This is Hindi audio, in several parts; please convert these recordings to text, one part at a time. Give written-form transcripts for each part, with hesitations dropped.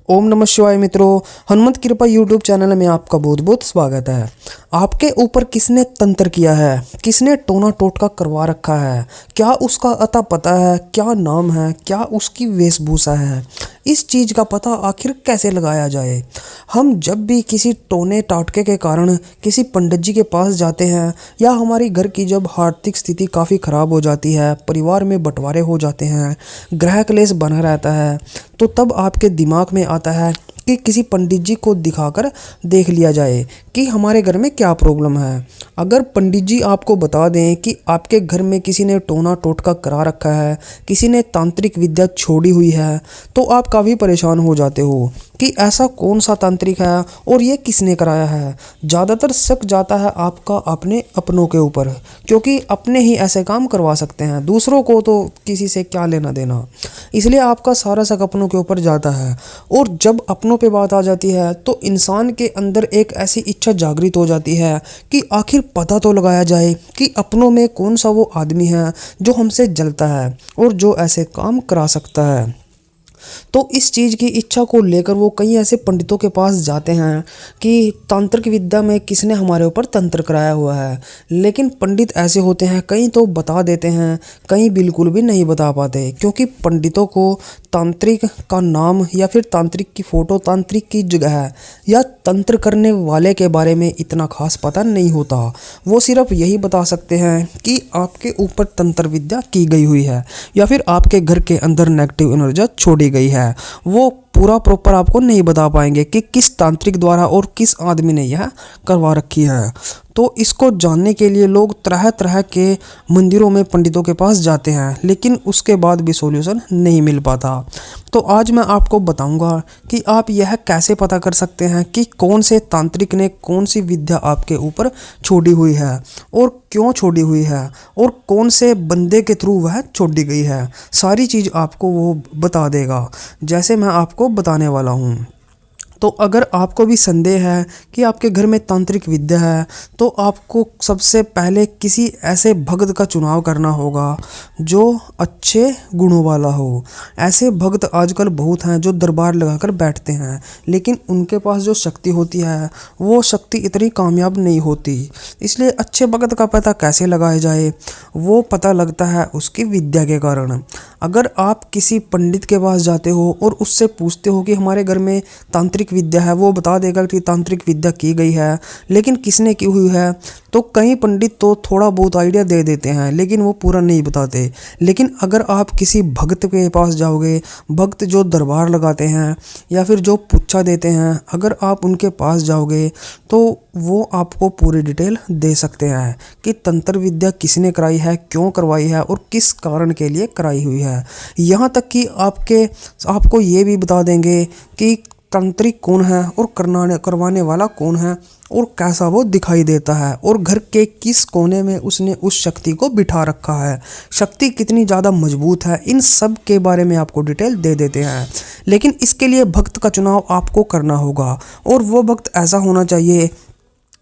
ओम नमः शिवाय मित्रों, हनुमंत कृपा यूट्यूब चैनल में आपका बहुत बहुत स्वागत है। आपके ऊपर किसने तंत्र किया है, किसने टोना टोटका करवा रखा है, क्या उसका अता पता है, क्या नाम है, क्या उसकी वेशभूषा है, इस चीज़ का पता आखिर कैसे लगाया जाए। हम जब भी किसी टोने टाटके के कारण किसी पंडित जी के पास जाते हैं या हमारी घर की जब आर्थिक स्थिति काफ़ी ख़राब हो जाती है, परिवार में बंटवारे हो जाते हैं, गृह क्लेश बना रहता है, तो तब आपके दिमाग में आता है कि किसी पंडित जी को दिखाकर देख लिया जाए कि हमारे घर में क्या प्रॉब्लम है। अगर पंडित जी आपको बता दें कि आपके घर में किसी ने टोना टोटका करा रखा है, किसी ने तांत्रिक विद्या छोड़ी हुई है, तो आप काफ़ी परेशान हो जाते हो कि ऐसा कौन सा तांत्रिक है और ये किसने कराया है। ज़्यादातर शक जाता है आपका अपने अपनों के ऊपर, क्योंकि अपने ही ऐसे काम करवा सकते हैं, दूसरों को तो किसी से क्या लेना देना। इसलिए आपका सारा शक अपनों के ऊपर जाता है। और जब अपनों पे बात आ जाती है तो इंसान के अंदर एक ऐसी इच्छा जागृत हो जाती है कि आखिर पता तो लगाया जाए कि अपनों में कौन सा वो आदमी है जो हमसे जलता है और जो ऐसे काम करा सकता है। तो इस चीज़ की इच्छा को लेकर वो कई ऐसे पंडितों के पास जाते हैं कि तांत्रिक विद्या में किसने हमारे ऊपर तंत्र कराया हुआ है। लेकिन पंडित ऐसे होते हैं, कई तो बता देते हैं, कई बिल्कुल भी नहीं बता पाते, क्योंकि पंडितों को तांत्रिक का नाम या फिर तांत्रिक की फ़ोटो, तांत्रिक की जगह या तंत्र करने वाले के बारे में इतना खास पता नहीं होता। वो सिर्फ यही बता सकते हैं कि आपके ऊपर तंत्र विद्या की गई हुई है या फिर आपके घर के अंदर नेगेटिव एनर्जी छोड़ी गई है। वो पूरा प्रॉपर आपको नहीं बता पाएंगे कि किस तांत्रिक द्वारा और किस आदमी ने यह करवा रखी है। तो इसको जानने के लिए लोग तरह तरह के मंदिरों में पंडितों के पास जाते हैं, लेकिन उसके बाद भी सॉल्यूशन नहीं मिल पाता। तो आज मैं आपको बताऊंगा कि आप यह कैसे पता कर सकते हैं कि कौन से तांत्रिक ने कौन सी विद्या आपके ऊपर छोड़ी हुई है और क्यों छोड़ी हुई है और कौन से बंदे के थ्रू वह छोड़ी गई है। सारी चीज़ आपको वो बता देगा, जैसे मैं आपको बताने वाला हूँ। तो अगर आपको भी संदेह है कि आपके घर में तांत्रिक विद्या है, तो आपको सबसे पहले किसी ऐसे भक्त का चुनाव करना होगा जो अच्छे गुणों वाला हो। ऐसे भक्त आजकल बहुत हैं जो दरबार लगाकर बैठते हैं, लेकिन उनके पास जो शक्ति होती है वो शक्ति इतनी कामयाब नहीं होती। इसलिए अच्छे भक्त का पता कैसे लगाया जाए, वो पता लगता है उसकी विद्या के कारण। अगर आप किसी पंडित के पास जाते हो और उससे पूछते हो कि हमारे घर में तांत्रिक विद्या है, वो बता देगा कि तांत्रिक विद्या की गई है, लेकिन किसने की हुई है। तो कई पंडित तो थोड़ा बहुत आइडिया दे देते हैं, लेकिन वो पूरा नहीं बताते। लेकिन अगर आप किसी भक्त के पास जाओगे, भक्त जो दरबार लगाते हैं या फिर जो पुच्छा देते हैं, अगर आप उनके पास जाओगे तो वो आपको पूरी डिटेल दे सकते हैं कि तंत्र विद्या किसने कराई है, क्यों करवाई है और किस कारण के लिए कराई हुई है। यहाँ तक कि आपको ये भी बता देंगे कि तांत्रिक कौन है और करवाने वाला कौन है और कैसा वो दिखाई देता है और घर के किस कोने में उसने उस शक्ति को बिठा रखा है, शक्ति कितनी ज़्यादा मजबूत है। इन सब के बारे में आपको डिटेल दे देते हैं। लेकिन इसके लिए भक्त का चुनाव आपको करना होगा और वो भक्त ऐसा होना चाहिए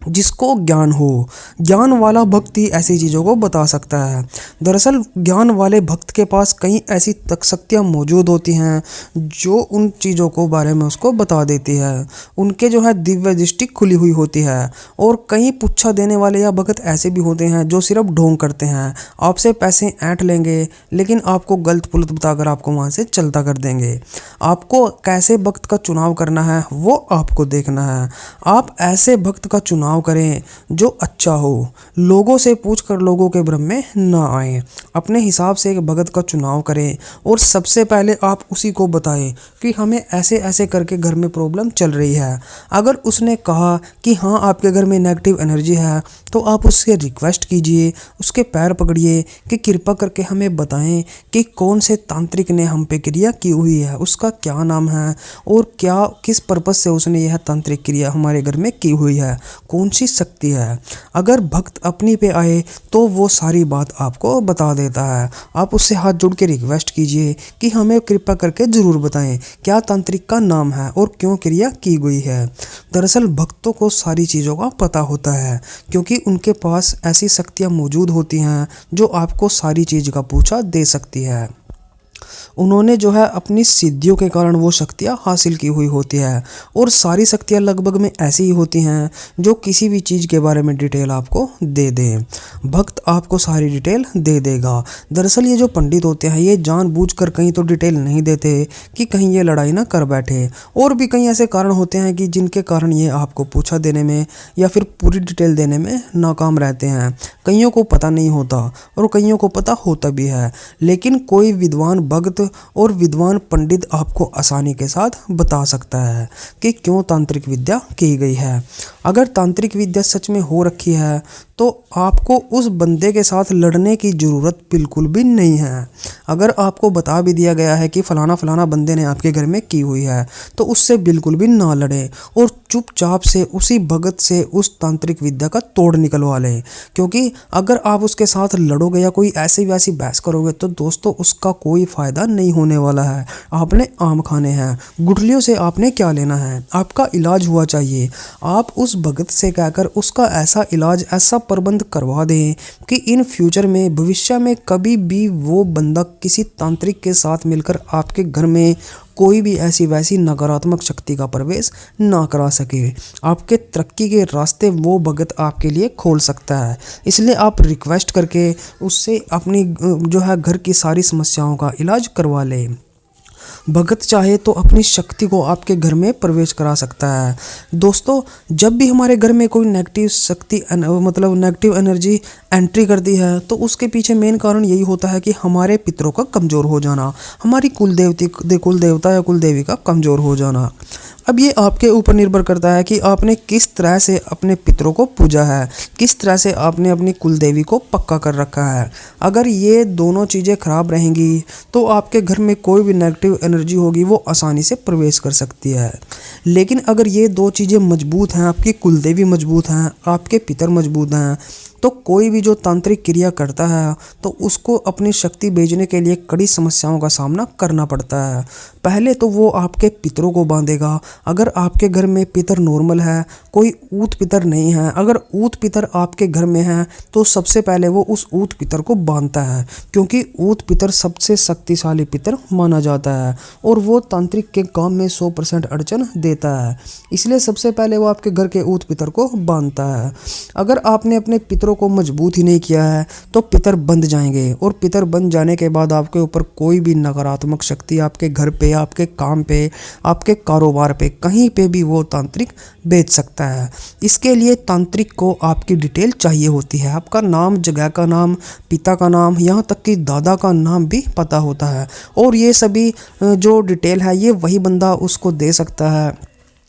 जिसको ज्ञान हो। ज्ञान वाला भक्त ही ऐसी चीज़ों को बता सकता है। दरअसल ज्ञान वाले भक्त के पास कई ऐसी शक्तियाँ मौजूद होती हैं जो उन चीज़ों को बारे में उसको बता देती है। उनके जो है दिव्य दृष्टि खुली हुई होती है। और कहीं पुच्छा देने वाले या भक्त ऐसे भी होते हैं जो सिर्फ ढोंग करते हैं, आपसे पैसे ऐंठ लेंगे लेकिन आपको गलत पुलत बताकर आपको वहाँ से चलता कर देंगे। आपको कैसे भक्त का चुनाव करना है वो आपको देखना है। आप ऐसे भक्त का चुनाव करें जो अच्छा हो, लोगों से पूछकर लोगों के भ्रम में ना आए। अपने हिसाब से एक भगत का चुनाव करें और सबसे पहले आप उसी को बताएं कि हमें ऐसे ऐसे करके घर में प्रॉब्लम चल रही है। अगर उसने कहा कि हाँ आपके घर में नेगेटिव एनर्जी है, तो आप उससे रिक्वेस्ट कीजिए, उसके पैर पकड़िए कि कृपा करके हमें बताएं कि कौन से तांत्रिक ने हम पे क्रिया की हुई है, उसका क्या नाम है और क्या किस पर्पस से उसने यह तांत्रिक क्रिया हमारे घर में की हुई है, कौन सी शक्ति है। अगर भक्त अपनी पे आए तो वो सारी बात आपको बता देता है। आप उससे हाथ जोड़ के रिक्वेस्ट कीजिए कि हमें कृपा करके ज़रूर बताएं क्या तांत्रिक का नाम है और क्यों क्रिया की गई है। दरअसल भक्तों को सारी चीज़ों का पता होता है, क्योंकि उनके पास ऐसी शक्तियाँ मौजूद होती हैं जो आपको सारी चीज़ का पूछा दे सकती है। उन्होंने जो है अपनी सिद्धियों के कारण वो शक्तियाँ हासिल की हुई होती है, और सारी शक्तियाँ लगभग में ऐसी ही होती हैं जो किसी भी चीज़ के बारे में डिटेल आपको दे दें। भक्त आपको सारी डिटेल दे देगा। दरअसल ये जो पंडित होते हैं ये जानबूझकर कहीं तो डिटेल नहीं देते कि कहीं ये लड़ाई ना कर बैठे, और भी कई ऐसे कारण होते हैं कि जिनके कारण ये आपको पूछा देने में या फिर पूरी डिटेल देने में नाकाम रहते हैं। कईयों को पता नहीं होता और कईयों को पता होता भी है, लेकिन कोई विद्वान भक्त और विद्वान पंडित आपको आसानी के साथ बता सकता है कि क्यों तांत्रिक विद्या की गई है। अगर तांत्रिक विद्या सच में हो रखी है तो आपको उस बंदे के साथ लड़ने की ज़रूरत बिल्कुल भी नहीं है। अगर आपको बता भी दिया गया है कि फलाना फलाना बंदे ने आपके घर में की हुई है तो उससे बिल्कुल भी ना लड़ें और चुपचाप से उसी भगत से उस तांत्रिक विद्या का तोड़ निकलवा लें, क्योंकि अगर आप उसके साथ लड़ोगे या कोई ऐसी वैसी बहस करोगे तो दोस्तों उसका कोई फ़ायदा नहीं होने वाला है। आपने आम खाने हैं, गुठलियों से आपने क्या लेना है। आपका इलाज हुआ चाहिए। आप उस भगत से कहकर उसका ऐसा इलाज ऐसा प्रबंध करवा दें कि इन फ्यूचर में भविष्य में कभी भी वो बंदा किसी तांत्रिक के साथ मिलकर आपके घर में कोई भी ऐसी वैसी नकारात्मक शक्ति का प्रवेश ना करा सके। आपके तरक्की के रास्ते वो भगत आपके लिए खोल सकता है। इसलिए आप रिक्वेस्ट करके उससे अपनी जो है घर की सारी समस्याओं का इलाज करवा लें। भगत चाहे तो अपनी शक्ति को आपके घर में प्रवेश करा सकता है। दोस्तों जब भी हमारे घर में कोई नेगेटिव शक्ति मतलब नेगेटिव एनर्जी एंट्री करती है तो उसके पीछे मेन कारण यही होता है कि हमारे पितरों का कमज़ोर हो जाना, हमारी कुल देवता या कुल देवी का कमज़ोर हो जाना। अब ये आपके ऊपर निर्भर करता है कि आपने किस तरह से अपने पितरों को पूजा है, किस तरह से आपने अपनी कुल देवी को पक्का कर रखा है। अगर ये दोनों चीज़ें खराब रहेंगी तो आपके घर में कोई भी नेगेटिव एनर्जी होगी वो आसानी से प्रवेश कर सकती है। लेकिन अगर ये दो चीज़ें मजबूत हैं, आपकी कुल देवी मजबूत हैं, आपके पितर मजबूत हैं, तो कोई भी जो तांत्रिक क्रिया करता है तो उसको अपनी शक्ति भेजने के लिए कड़ी समस्याओं का सामना करना पड़ता है। पहले तो वो आपके पितरों को बांधेगा। अगर आपके घर में पितर नॉर्मल है, कोई ऊत पितर नहीं है, अगर ऊत पितर आपके घर में है तो सबसे पहले वो उस ऊत पितर को बांधता है, क्योंकि ऊत पितर सबसे शक्तिशाली पितर माना जाता है और वो तांत्रिक के काम में 100% अड़चन देता है। इसलिए सबसे पहले वो आपके घर के ऊत पितर को बांधता है। अगर आपने अपने पितरों को मजबूत ही नहीं किया है तो पितर बंध जाएंगे, और पितर बंध जाने के बाद आपके ऊपर कोई भी नकारात्मक शक्ति आपके घर पे, आपके काम पे, आपके कारोबार पे, कहीं पे भी वो तांत्रिक बेच सकता है। इसके लिए तांत्रिक को आपकी डिटेल चाहिए होती है। आपका नाम, जगह का नाम, पिता का नाम, यहाँ तक कि दादा का नाम भी पता होता है, और ये सभी जो डिटेल है ये वही बंदा उसको दे सकता है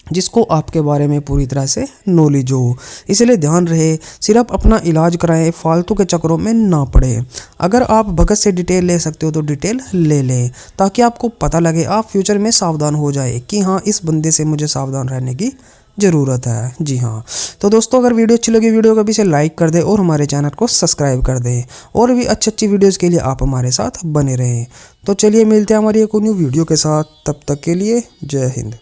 जिसको आपके बारे में पूरी तरह से नॉलेज हो। इसलिए ध्यान रहे, सिर्फ अपना इलाज कराएं, फालतू के चक्करों में ना पड़े। अगर आप भगत से डिटेल ले सकते हो तो डिटेल ले लें, ताकि आपको पता लगे, आप फ्यूचर में सावधान हो जाए कि हाँ इस बंदे से मुझे सावधान रहने की ज़रूरत है। जी हाँ, तो दोस्तों अगर वीडियो अच्छी लगी वीडियो को भी से लाइक कर दें और हमारे चैनल को सब्सक्राइब कर दें, और भी अच्छी वीडियोज़ के लिए आप हमारे साथ बने रहें। तो चलिए मिलते हैं हमारी एक न्यू वीडियो के साथ, तब तक के लिए जय हिंद।